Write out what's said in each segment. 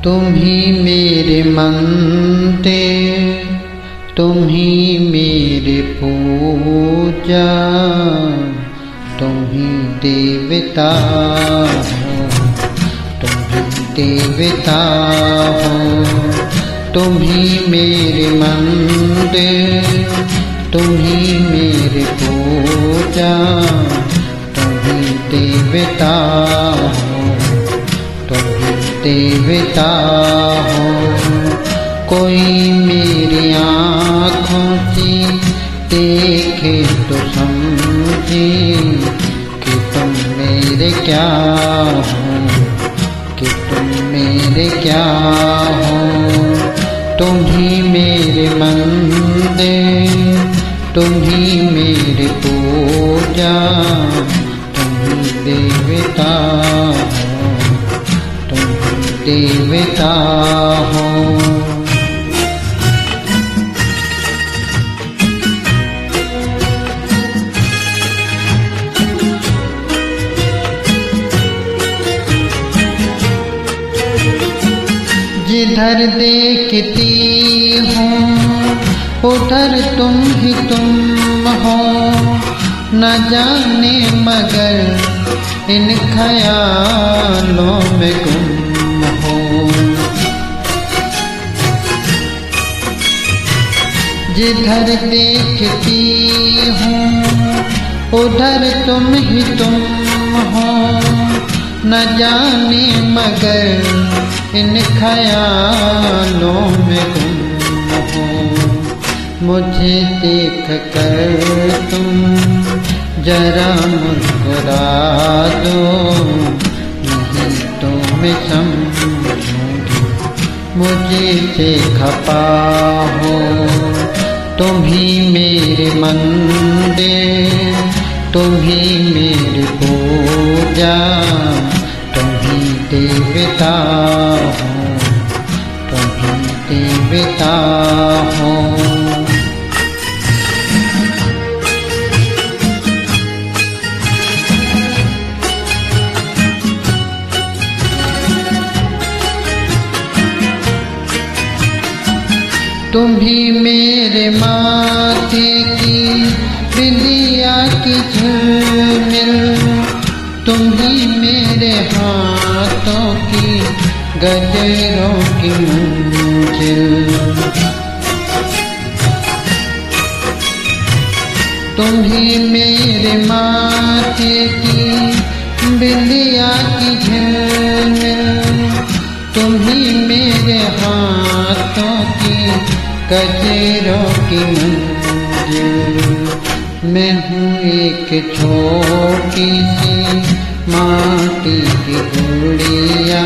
तुम ही मेरे मंदिर, तुम ही मेरे पूजा, तुम ही देवता हो, तुम ही देवता हो। तुम ही मेरे मंदिर, तुम ही मेरे पूजा, तुम ही देवता हो, तुम ही देवता हो। कोई मेरी आँखों से देखे तो समझे कि तुम मेरे क्या हो, कि तुम मेरे क्या हो। तुम ही मेरे मंदिर, तुम ही मेरे पूजा, तुम ही देवता हो, तुम ही देवता हो। जिधर देखती हूँ उधर तुम ही तुम हो, न जाने मगर इन ख्यालों में गुम हो। जिधर देखती हूँ उधर तुम ही तुम हो, न जाने मगर इन ख्यालों में गुम हो। मुझे देख कर तुम जरा मुस्कुरा दो, नहीं तो मैं समझूंगी मुझे से खपा हो। तुम ही मेरे मंदिर, तुम ही मेरी पूजा, तुम ही देवता हो, तुम ही देवता हो। तुम ही मेरे माथे की बिंदिया की झिलमिल, तुम ही मेरे हाथों की गजरों की मंजिल। तुम ही मेरे माथे की बिंदिया की झिलमिल, तुम ही मेरे हाथों की गजरों की मंजिल। मैं हूँ एक छोटी सी माटी की गुड़िया,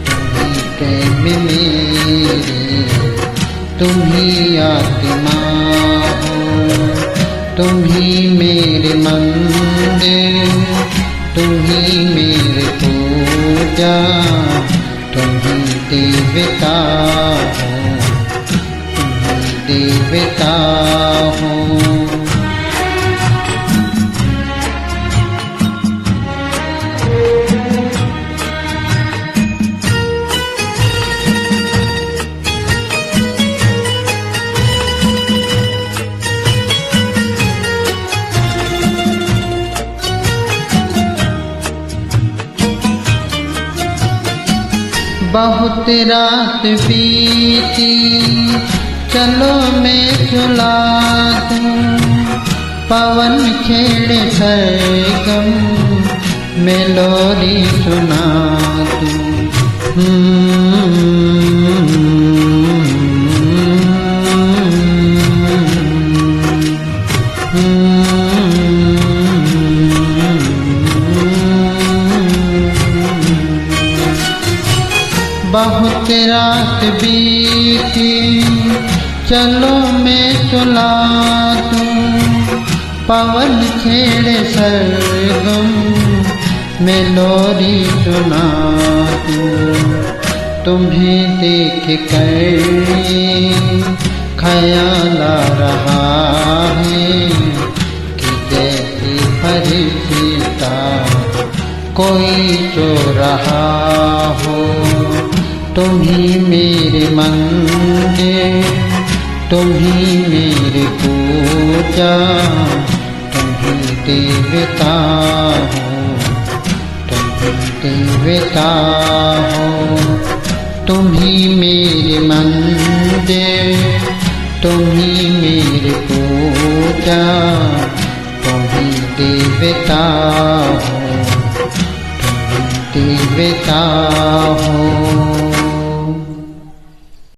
तुम ही कैद मेरी, तुम ही आत्मा हो। तुम ही मेरे मंदिर, तुम ही मेरे पूजा, तुम ही देवता हो, तुम ही देवता हो। बहुत रात बीती, चलो मैं सुला दूं, पवन छेड़े सरगम मैं लोरी सुना दूं। बहुत रात बीती, चलो मैं सुला दूं, पवन छेड़े सरगम मैं लोरी सुना दूं। तुम्हें देख कर ख्याल आ रहा है कि जैसे फरिश्ता कोई सो रहा हो। तुम ही मेरे मंदिर, तुम ही मेरी पूजा, तुम ही देवता हो, तुम ही देवता हो। तुम ही मेरे मंदिर, तुम ही मेरी पूजा, तुम ही देवता हो, तुम ही देवता हो।